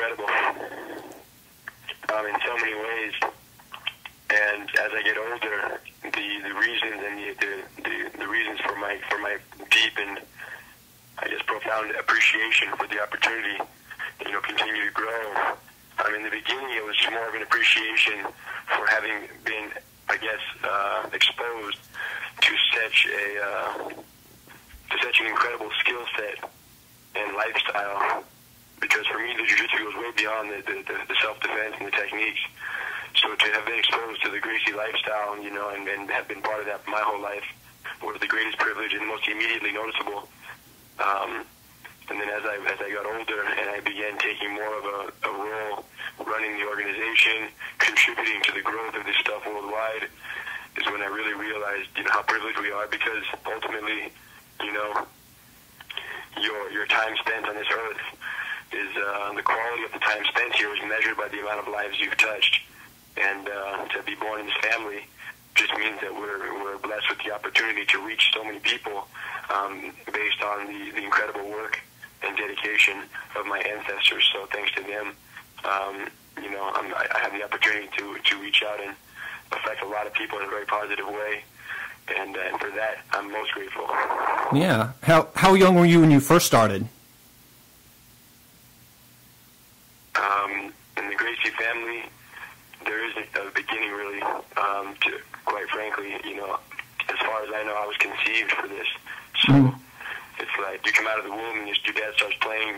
incredible in so many ways. And as I get older, the reasons and the reasons for my deep and I guess profound appreciation for the opportunity, continue to grow. In the beginning, it was more of an appreciation for having been, I guess, exposed to such an incredible skill set and lifestyle. Because for me, the jiu-jitsu goes way beyond the self-defense and the techniques. So to have been exposed to the Gracie lifestyle, and have been part of that my whole life was the greatest privilege and most immediately noticeable. And then as I got older and I began taking more of a role running the organization, contributing to the growth of this stuff worldwide, is when I really realized, how privileged we are, because ultimately, your time spent on this earth is the quality of the time spent here is measured by the amount of lives you've touched. And to be born in this family just means that we're blessed with the opportunity to reach so many people based on the incredible work and dedication of my ancestors. So thanks to them, I have the opportunity to reach out and affect a lot of people in a very positive way. And for that, I'm most grateful. Yeah. How young were you when you first started? In the Gracie family, there isn't a beginning really. Quite frankly, as far as I know, I was conceived for this. So it's like you come out of the womb and your dad starts playing,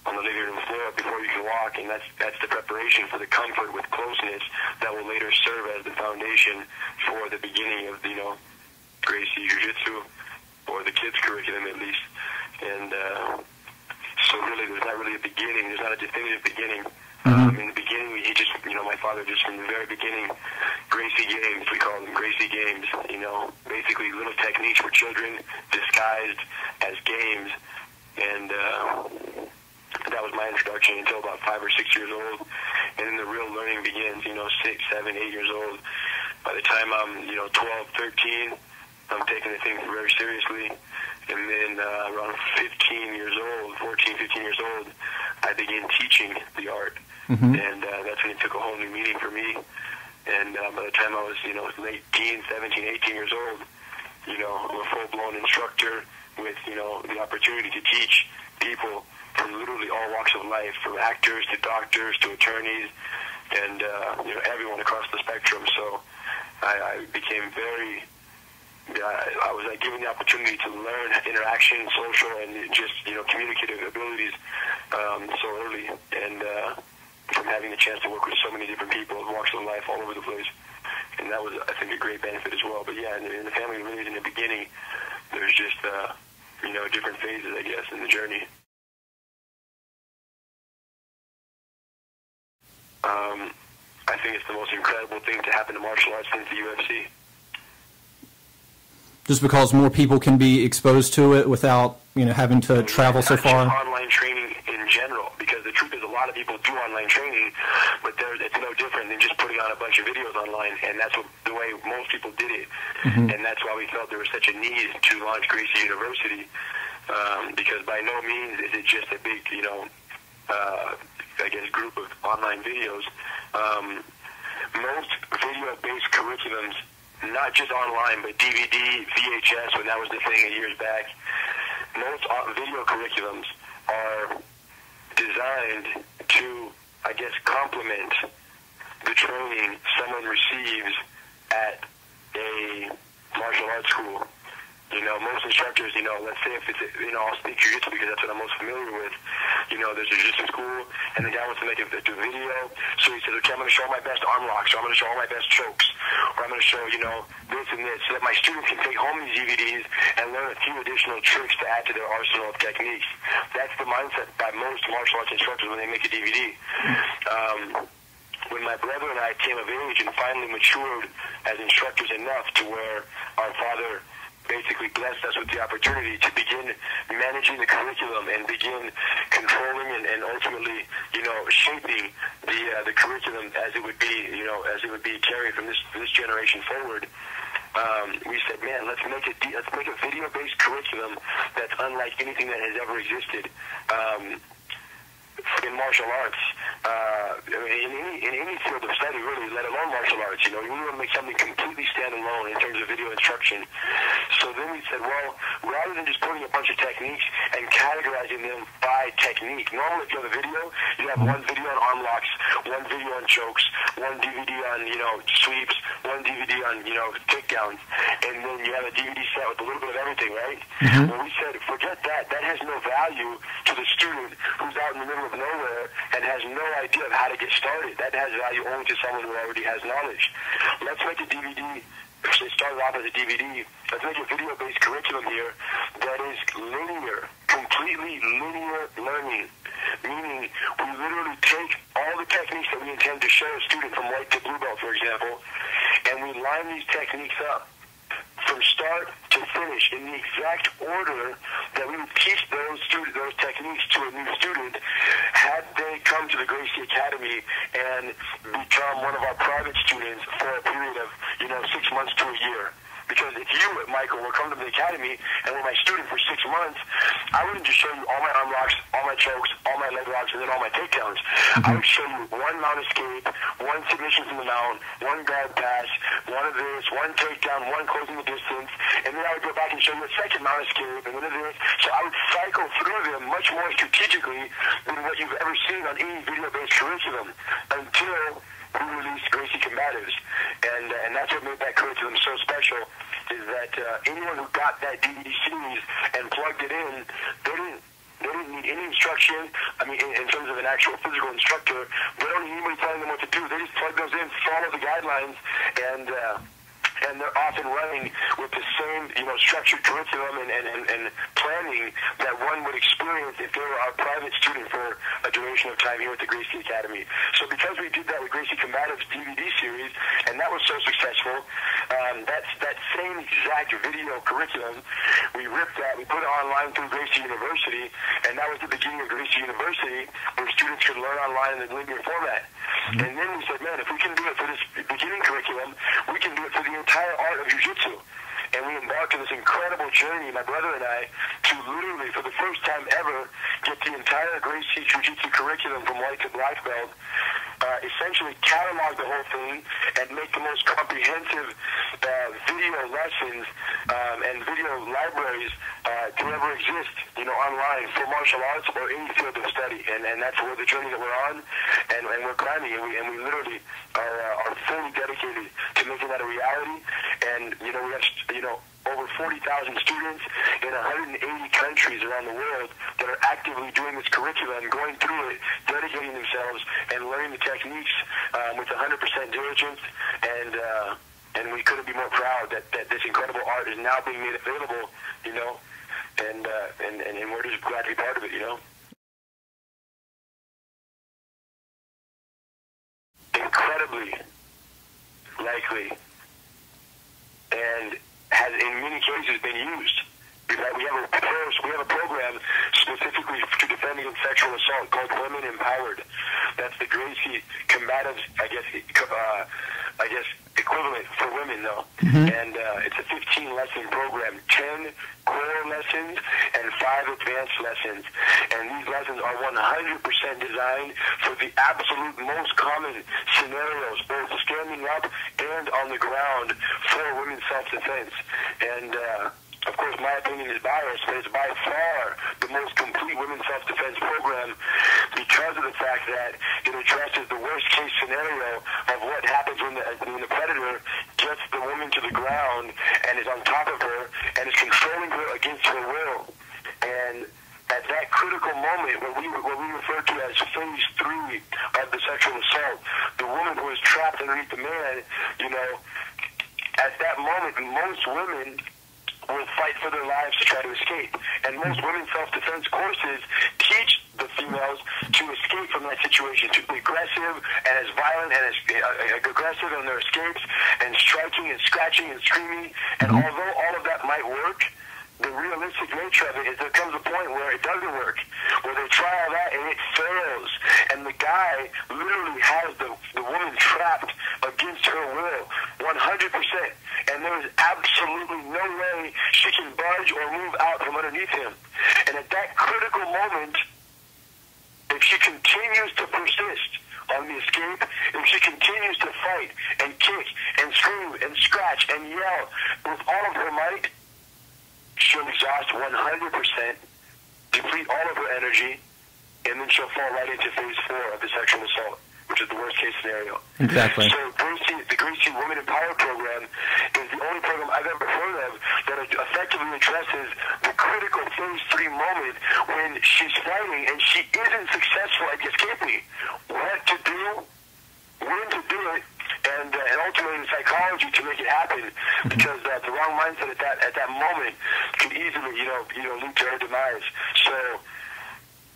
on the living room floor before you can walk, and that's the preparation for the comfort with closeness that will later serve as the foundation for the beginning of Gracie Jiu-Jitsu, or the kids' curriculum at least. And so really, there's not really a beginning. There's not a definitive beginning. In the beginning, he just, my father just from the very beginning, Gracie games, we call them Gracie games, basically little techniques for children disguised as games. And that was my introduction until about 5 or 6 years old. And then the real learning begins, 6, 7, 8 years old. By the time I'm, 12, 13, I'm taking the thing very seriously. And then around 15 years old, 14, 15 years old, I began teaching the art. And that's when it took a whole new meaning for me. And by the time I was, late teens, 17, 18 years old, I'm a full-blown instructor with, the opportunity to teach people from literally all walks of life, from actors to doctors to attorneys, and, everyone across the spectrum. So I became very... I was given the opportunity to learn interaction, social, and just, communicative abilities so early. And from having the chance to work with so many different people and walks of life all over the place. And that was, I think, a great benefit as well. But yeah, in the family, really, in the beginning, there's just, different phases, I guess, in the journey. I think it's the most incredible thing to happen to martial arts since the UFC. Just because more people can be exposed to it without, having to travel so far? Online training in general, because the truth is a lot of people do online training, but it's no different than just putting on a bunch of videos online, and that's the way most people did it. And that's why we felt there was such a need to launch Gracie University, because by no means is it just a big, I guess, group of online videos. Most video-based curriculums, not just online, but DVD, VHS, when that was the thing years back, most video curriculums are designed to, I guess, complement the training someone receives at a martial arts school. Most instructors, let's say if it's, I'll speak jiu-jitsu because that's what I'm most familiar with. There's a jiu-jitsu school, and the guy wants to make a video, so he says, okay, I'm going to show all my best arm locks, or I'm going to show all my best chokes, or I'm going to show, this and this, so that my students can take home these DVDs and learn a few additional tricks to add to their arsenal of techniques. That's the mindset by most martial arts instructors when they make a DVD. When my brother and I came of age and finally matured as instructors enough to where our father basically blessed us with the opportunity to begin managing the curriculum and begin controlling and ultimately, shaping the curriculum as it would be carried from this generation forward. We said, man, let's make a video-based curriculum that's unlike anything that has ever existed. in martial arts, in any field of study, really, let alone martial arts. You want to make something completely standalone in terms of video instruction. So then we said, well, rather than just putting a bunch of techniques and categorizing them by technique, normally if you have a video, you have one video on arm locks, one video on chokes, one DVD on, sweeps, one DVD on, takedowns, and then you have a DVD set with a little bit of everything, right? Well, we said, forget that. That has no value to the student who's out in the middle of nowhere and has no idea of how to get started. That has value only to someone who already has knowledge. Let's make a DVD. It started off as a DVD. Let's make a video-based curriculum here that is linear, completely linear learning, meaning we literally take all the techniques that we intend to show a student from white to blue belt, for example, and we line these techniques up from start to finish in the exact order that we would teach those techniques to a new student had they come to the Gracie Academy and become one of our private students for a period of 6 months to a year. Because if you, Michael, were come to the academy and were my student for 6 months, I wouldn't just show you all my arm locks, all my chokes, all my leg locks, and then all my takedowns. I would show you one mount escape, one submission from the mount, one guard pass, one of this, one takedown, one closing the distance, and then I would go back and show you a second mount escape, and then this. So I would cycle through them much more strategically than what you've ever seen on any video-based curriculum until we released Gracie Combatives, and that's what made that curriculum so special, is that anyone who got that DVD series and plugged it in, they didn't need any instruction. I mean, in terms of an actual physical instructor, they don't need anybody telling them what to do. They just plug those in, follow the guidelines, and they're off and running with the same, structured curriculum and planning that one would experience if they were our private student for a duration of time here at the Gracie Academy. So because we did that with Gracie Combatives DVD series, and that was so successful, that same exact video curriculum, we ripped that, we put it online through Gracie University, and that was the beginning of Gracie University, where students could learn online in the linear format. And then we said, man, if we can do it for this beginning curriculum, we can do it for the entire art of jiu-jitsu. And we embarked on this incredible journey, my brother and I, to literally, for the first time ever, get the entire Gracie Jiu-Jitsu curriculum from white to black belt, essentially catalog the whole thing, and make the most comprehensive video lessons and video libraries to ever exist, online for martial arts or any field of study. And that's where the journey that we're on, and we're climbing, and we literally are fully dedicated to making that a reality. And, we have, over 40,000 students in 180 countries around the world that are actively doing this curriculum, going through it, dedicating themselves, and learning the techniques with 100% diligence. And we couldn't be more proud that this incredible art is now being made available, and we're just glad to be part of it, Incredibly likely, and has in many cases been used. We have a program specifically to defend against sexual assault called Women Empowered. That's the Gracie Combatives, I guess equivalent for women, though. And it's a 15-lesson program, 10 core lessons and 5 advanced lessons. And these lessons are 100% designed for the absolute most common scenarios, both standing up and on the ground for women's self-defense. And of course, my opinion is biased, but it's by far the most complete women's self-defense program because of the fact that it addresses the worst-case scenario of what happens when the predator gets the woman to the ground and is on top of her and is controlling her against her will. And at that critical moment, what we refer to as phase 3 of the sexual assault, the woman who is trapped underneath the man, at that moment, most women will fight for their lives to try to escape. And most women's self-defense courses teach the females to escape from that situation, to be aggressive and as violent and as aggressive in their escapes and striking and scratching and screaming. And although all of that might work, the realistic nature of it is there comes a point where it doesn't work, where they try all that and it fails. And the guy literally has the woman trapped against her will, 100%. And there is absolutely no way she can budge or move out from underneath him. And at that critical moment, if she can continues to persist on the escape, if she continues to fight and kick and scream and scratch and yell with all of her might, she'll exhaust 100%, deplete all of her energy, and then she'll fall right into phase 4 of the sexual assault, which is the worst case scenario. Exactly. So the Gracie Women in Power program is the only program I've ever heard of that effectively addresses the critical phase 3 moment when she's fighting and she isn't successful at escaping. What to do, when to do it, and ultimately the psychology to make it happen, because the wrong mindset at that moment could easily lead to her demise. So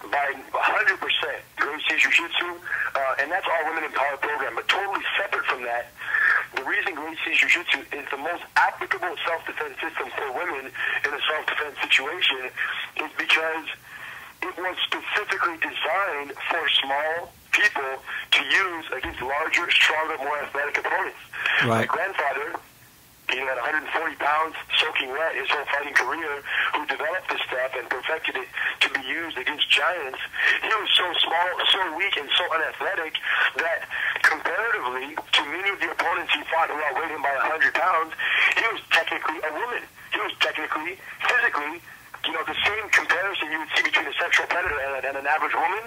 by 100%, Gracie Jiu-Jitsu, and that's our Women in Power program, but totally separate from that, the reason Gracie Jiu-Jitsu is the most applicable self-defense system for women in a self-defense situation is because it was specifically designed for small people to use against larger, stronger, more athletic opponents. Right. My grandfather, he had 140 pounds, soaking wet his whole fighting career, who developed this stuff and perfected it to be used against giants. He was so small, so weak, and so unathletic that comparatively to many of the opponents he fought who outweighed him by 100 pounds, he was technically a woman. He was technically, physically, the same comparison you would see between a sexual predator and an average woman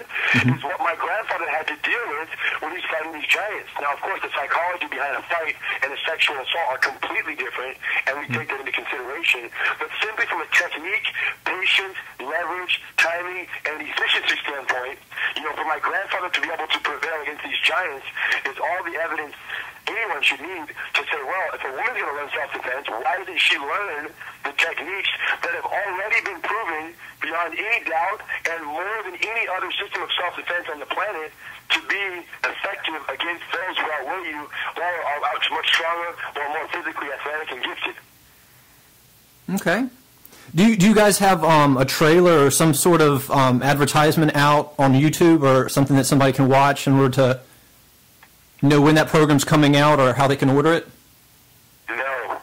is what my grandfather had to deal with when he's fighting these giants. Now, of course, the psychology behind a fight and a sexual assault are completely different, and we take that into consideration. But simply from a technique, patience, leverage, timing, and efficiency standpoint, for my grandfather to be able to prevail against these giants is all the evidence anyone should need to say, well, if a woman's going to learn self-defense, why doesn't she learn the techniques that have already been proven beyond any doubt and more than any other system of self-defense on the planet to be effective against those who outweigh you or are much stronger or more physically athletic and gifted? Okay. Do you guys have a trailer or some sort of advertisement out on YouTube or something that somebody can watch in order to know when that program's coming out or how they can order it? No.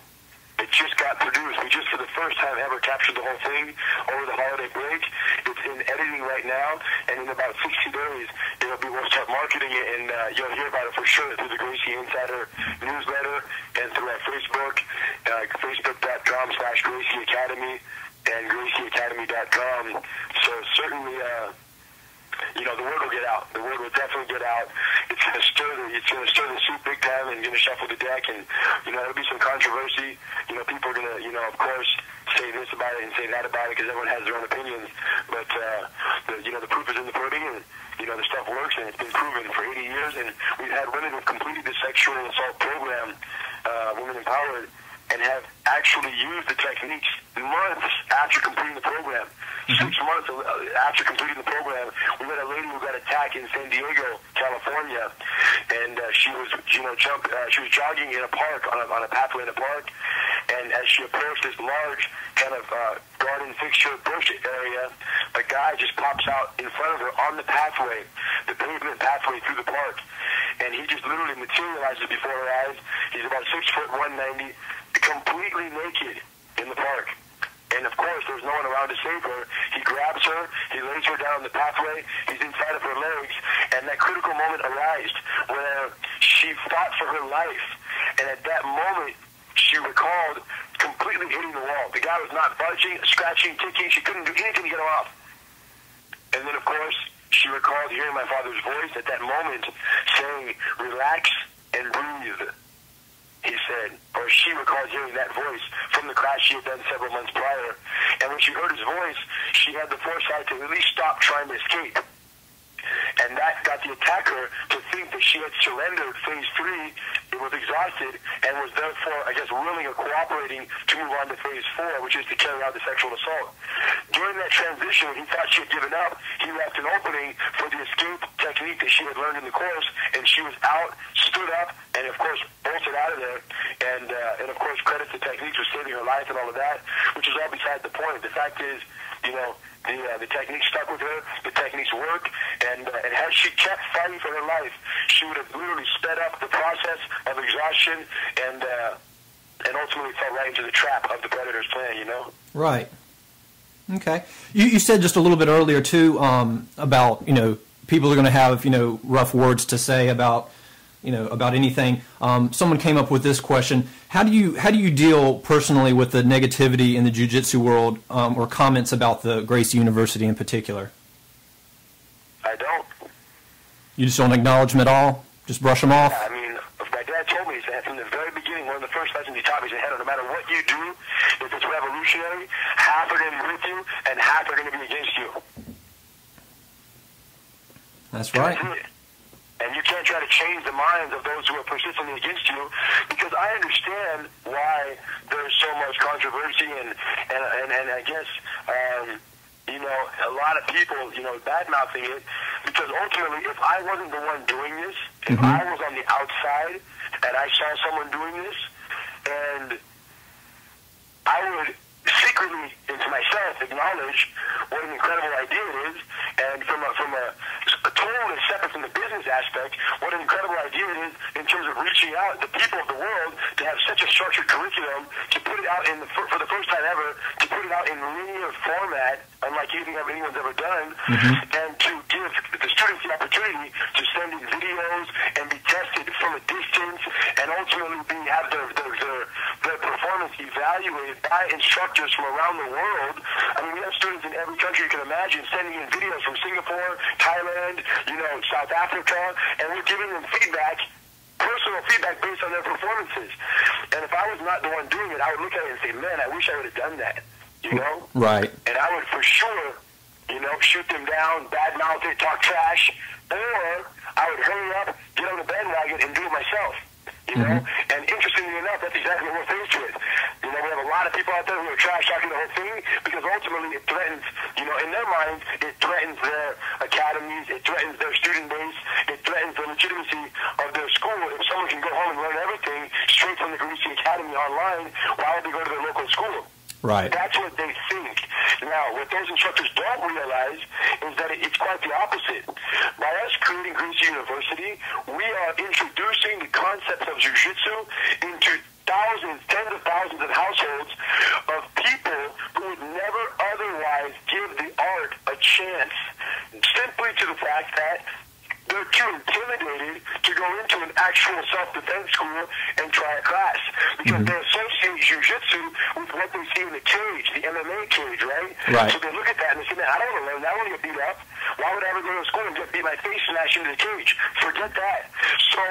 It just got produced. We just, for the first time ever, captured the whole thing over the holiday break. It's in editing right now, and in about 60 days, we'll start marketing it, and you'll hear about it for sure through the Gracie Insider newsletter and through our Facebook, facebook.com/Gracie Academy and GracieAcademy.com. So certainly, the word will get out. The word will definitely get out. It's going to stir the soup big time and going to shuffle the deck, and there'll be some controversy. People are going to of course say this about it and say that about it because everyone has their own opinions. But the proof is in the pudding, and the stuff works, and it's been proven for 80 years. And we've had women who've completed the sexual assault program, Women Empowered, and have actually used the techniques months after completing the program. 6 months after completing the program, we had a lady who got attacked in San Diego, California, and she was, she was jogging in a park on a pathway in a park, and as she approached this large kind of garden fixture bush area, a guy just pops out in front of her on the pathway, the pavement pathway through the park, and he just literally materializes before her eyes. He's about 6 foot 190, completely naked in the park. And of course, there's no one around to save her. He grabs her, he lays her down on the pathway, he's inside of her legs, and that critical moment arose where she fought for her life. And at that moment, she recalled completely hitting the wall. The guy was not budging, scratching, kicking. She couldn't do anything to get him off. And then, of course, she recalled hearing my father's voice at that moment saying, "Relax and breathe," he said, or she recalled hearing that voice from the crash she had done several months prior. And when she heard his voice, she had the foresight to at least stop trying to escape. And that got the attacker to think that she had surrendered phase 3, it was exhausted, and was therefore, I guess, willing or cooperating to move on to phase 4, which is to carry out the sexual assault. During that transition, when he thought she had given up, he left an opening for the escape technique that she had learned in the course, and she was out, stood up, and of course, bolted out of there, and of course, credits the techniques for saving her life and all of that, which is all beside the point. The fact is, the techniques stuck with her, the techniques work, and had she kept fighting for her life, she would have literally sped up the process of exhaustion and ultimately fell right into the trap of the predator's plan, Right. Okay. You said just a little bit earlier, too, about, people are going to have, rough words to say about, about anything. Someone came up with this question: How do you deal personally with the negativity in the jiu-jitsu world, or comments about the Gracie University in particular? I don't. You just don't acknowledge them at all? Just brush them off? Yeah, I mean, my dad told me that from the very beginning, one of the first lessons he taught me is that no matter what you do, if it's revolutionary, half are going to be with you and half are going to be against you. That's right. And you can't try to change the minds of those who are persistently against you, because I understand why there's so much controversy and I guess, a lot of people, bad-mouthing it, because ultimately, if I wasn't the one doing this, if I was on the outside and I saw someone doing this, and I would secretly, into myself, acknowledge what an incredible idea it is, and from a totally separate from the business aspect, what an incredible idea it is in terms of reaching out to people of the world to have such a structured curriculum, to put it out for the first time ever, to put it out in linear format, unlike anything anyone's ever done, and to give the students the opportunity to send in videos and be tested from a distance, and ultimately have their performance evaluated by instructors from around the world. I mean, we have students in every country you can imagine sending in videos from Singapore, Thailand, South Africa, and we're giving them feedback, personal feedback based on their performances. And if I was not the one doing it, I would look at it and say, man, I wish I would have done that, Right. And I would for sure, shoot them down, badmouth it, talk trash, or I would hurry up, get on the bandwagon, and do it myself. And interestingly enough, that's exactly what we're faced with. We have a lot of people out there who are trash talking the whole thing, because ultimately it threatens, in their minds, it threatens their academies, it threatens their student base, it threatens the legitimacy of their school. If someone can go home and learn everything straight from the Gracie Academy online, why would they go to their local school? Right. That's what they think. Now, what those instructors don't realize is that it's quite the opposite. By us creating Gracie University, we are introducing the concepts of jiu-jitsu into thousands, tens of thousands of households of people who would never otherwise give the art a chance, simply to the fact that they're too intimidated to go into an actual self-defense school and try a class, because they associate jiu-jitsu with what they see in the cage, the MMA cage, right? So they look at that and they say, man, I don't want to learn that. I want to get beat up. Why would I ever go to school and get beat my face smashed into the cage? Forget that. So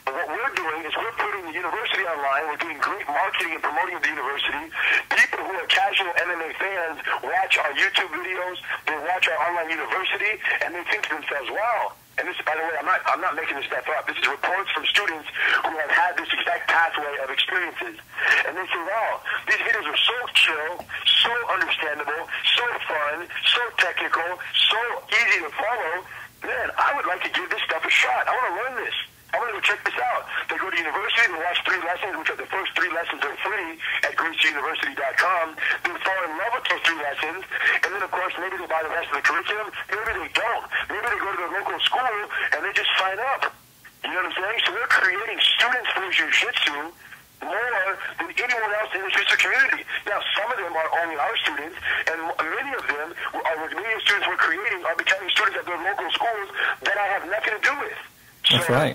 what we're doing is we're putting the university online. We're doing great marketing and promoting the university. People who are casual MMA fans watch our YouTube videos. They watch our online university, and they think to themselves, wow. And this, by the way, I'm not making this stuff up. This is reports from students who have had this exact pathway of experiences. And they say, wow, these videos are so chill, so understandable, so fun, so technical, so easy to follow. Man, I would like to give this stuff a shot. I want to learn this. I want to go check this out. They go to university, they watch 3 lessons, which are the first 3 lessons are free at GracieUniversity.com. They fall in love with those 3 lessons, and then, of course, maybe they buy the rest of the curriculum. Maybe they don't. Maybe they go to their local school, and they just sign up. You know what I'm saying? So they're creating students for jiu-jitsu more than anyone else in the jiu-jitsu community. Now, some of them are only our students, and many of them, many of the students we're creating are becoming students at their local schools that I have nothing to do with. That's right.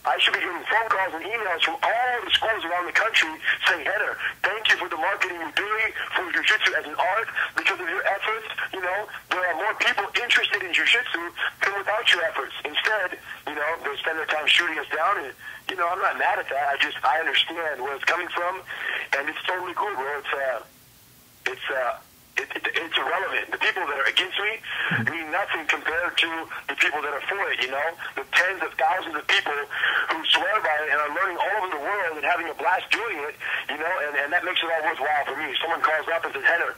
I should be getting phone calls and emails from all the schools around the country saying, Rener, thank you for the marketing you're doing for jiu-jitsu as an art. Because of your efforts, there are more people interested in jiu-jitsu than without your efforts. Instead, they spend their time shooting us down, and, I'm not mad at that. I understand where it's coming from, and it's totally cool, bro. It's irrelevant. The people that are against me mean nothing compared to the people that are for it, The tens of thousands of people who swear by it and are learning all over the world and having a blast doing it, and that makes it all worthwhile for me. Someone calls up and says, Rener,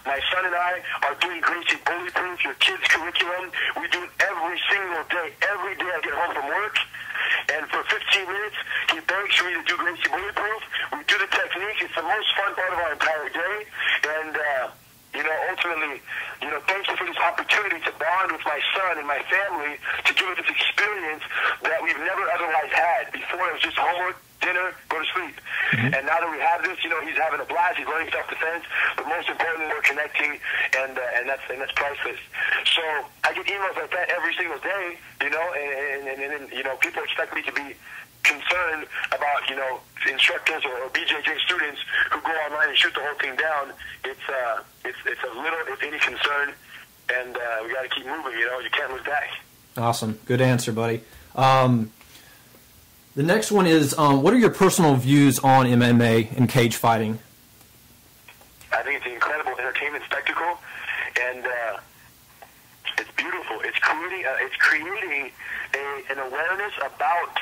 my son and I are doing Gracie Bullyproof, your kids' curriculum. We do it every single day. Every day I get home from work, and for 15 minutes, he begs for me to do Gracie Bullyproof. We do the technique. It's the most fun part of our entire day. And, ultimately, thank you for this opportunity opportunity to bond with my son and my family to give us this experience that we've never otherwise had. Before, it was just homework, dinner, go to sleep. And now that we have this, he's having a blast. He's learning self-defense, but most importantly, we're connecting, and that's priceless. So I get emails like that every single day, and people expect me to be concerned about, instructors or BJJ students who go online and shoot the whole thing down. It's a little, if any, concern, and we got to keep moving. You can't look back. Awesome, good answer, buddy. The next one is, what are your personal views on MMA and cage fighting? I think it's an incredible entertainment spectacle, and it's beautiful. It's creating an awareness about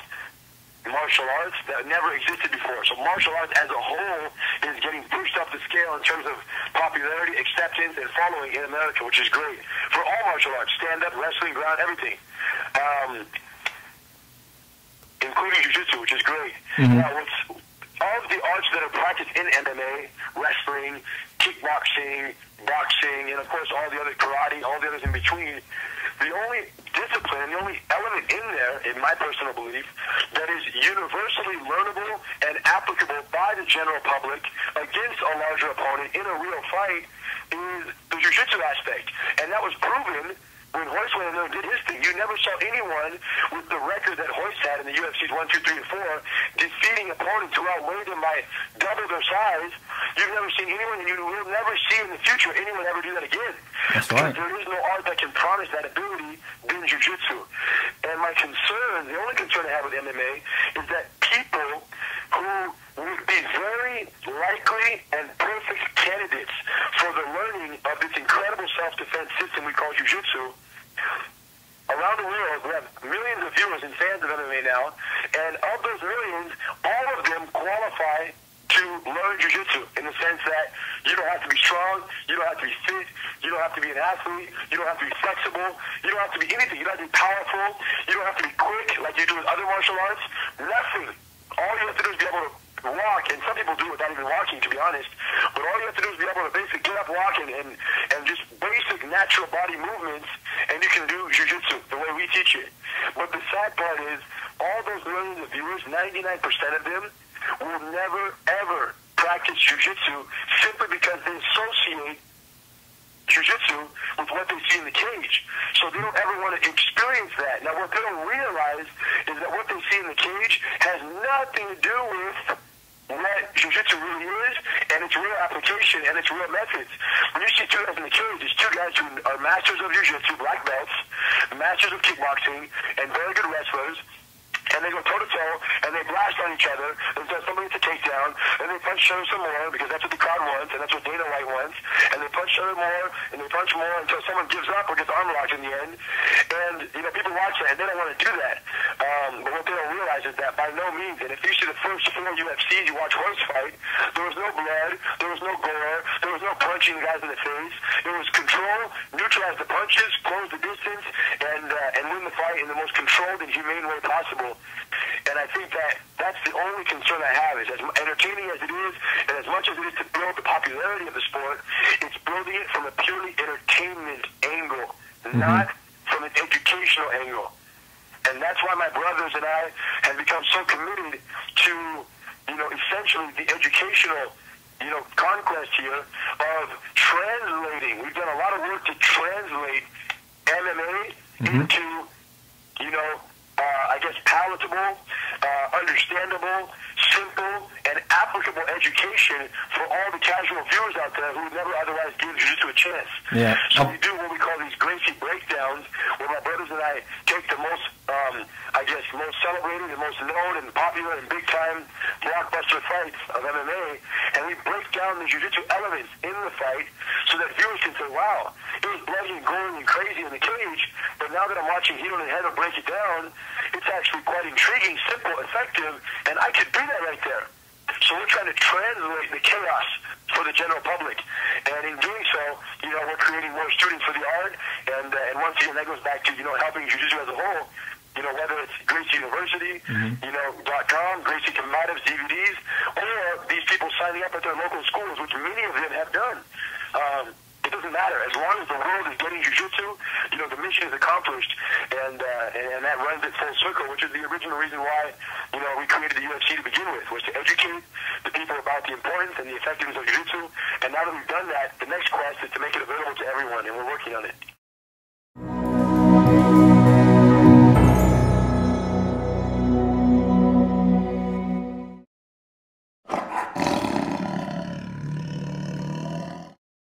martial arts that never existed before. So martial arts as a whole is getting pushed up the scale in terms of popularity, acceptance, and following in America, which is great. For all martial arts, stand-up, wrestling, ground, everything. Including jiu-jitsu, which is great. Now, all of the arts that are practiced in MMA, wrestling, kickboxing, boxing, and of course all the other karate, all the others in between, the only discipline, the only element in there, in my personal belief, that is universally learnable and applicable by the general public against a larger opponent in a real fight is the jiu-jitsu aspect. And that was proven when Royce went in there and did his thing. You never saw anyone with the record that Royce had in the UFC's 1, 2, 3, and 4 defeating opponents who outweighed them by double their size. You've never seen anyone, and you will never see in the future anyone ever do that again. That's right. There is no art that can promise that ability than jiu-jitsu. And my concern, the only concern I have with MMA, is that people who would be very likely and perfect candidates for the learning of this incredible self-defense system we call jiu-jitsu. Around the world, we have millions of viewers and fans of MMA now, and of those millions, all of them qualify to learn jiu-jitsu in the sense that you don't have to be strong, you don't have to be fit, you don't have to be an athlete, you don't have to be flexible, you don't have to be anything, you don't have to be powerful, you don't have to be quick like you do with other martial arts, nothing. All you have to do is be able to walk, and some people do it without even walking, to be honest, but all you have to do is be able to basically get up walking and just basic natural body movements, and you can do jiu-jitsu the way we teach it. But the sad part is, all those millions of viewers, 99% of them, will never, ever practice jiu-jitsu simply because they associate jiu-jitsu with what they see in the cage. So they don't ever want to experience that. Now, what they don't realize is that what they see in the cage has nothing to do with what jiu-jitsu really is, and its real application, and its real methods. When you see two guys in the cage, it's two guys who are masters of jiu-jitsu, black belts, masters of kickboxing, and very good wrestlers, and they go toe-to-toe, and they blast on each other until somebody gets a takedown, and they punch each other some more, because that's what the crowd wants, and that's what Dana White wants, and they punch each other more, and they punch more until someone gives up or gets arm locked in the end, and, people watch that, and they don't want to do that. But what they don't realize is that by no means, and if you see the first 4 UFCs, you watch Royce fight, there was no blood, there was no gore, there was no punching the guys in the face. It was control, neutralize the punches, close the distance, and win the fight in the most controlled and humane way possible. And I think that's the only concern I have, is as entertaining as it is, and as much as it is to build the popularity of the sport, it's building it from a purely entertainment angle, not from an educational angle. And that's why my brothers and I have become so committed to, essentially the educational, conquest here of translating. We've done a lot of work to translate MMA into, I guess, palatable, understandable, simple, and applicable education for all the casual viewers out there who would never otherwise give jiu-jitsu a chance. Yeah. So we do what we call these Gracie breakdowns, where my brothers and I take the most, most celebrated and most known and popular and big-time blockbuster fights of MMA, and we break down the jiu-jitsu elements in the fight so that viewers can say, wow, it was bloody and gory and crazy in the cage, but now that I'm watching Hero and Heather break it down, it's actually quite intriguing, simple, effective, and I could do that right there. So we're trying to translate the chaos for the general public. And in doing so, we're creating more students for the art. And once again, that goes back to, helping jiu-jitsu as a whole. Whether it's Gracie University, .com, Gracie Combatives, DVDs, or these people signing up at their local schools, which many of them have done. It doesn't matter. As long as the world is getting jiu-jitsu, you know, the mission is accomplished, and that runs it full circle, which is the original reason why, you know, we created the UFC to begin with, was to educate the people about the importance and the effectiveness of jiu-jitsu. And now that we've done that, the next quest is to make it available to everyone, and we're working on it.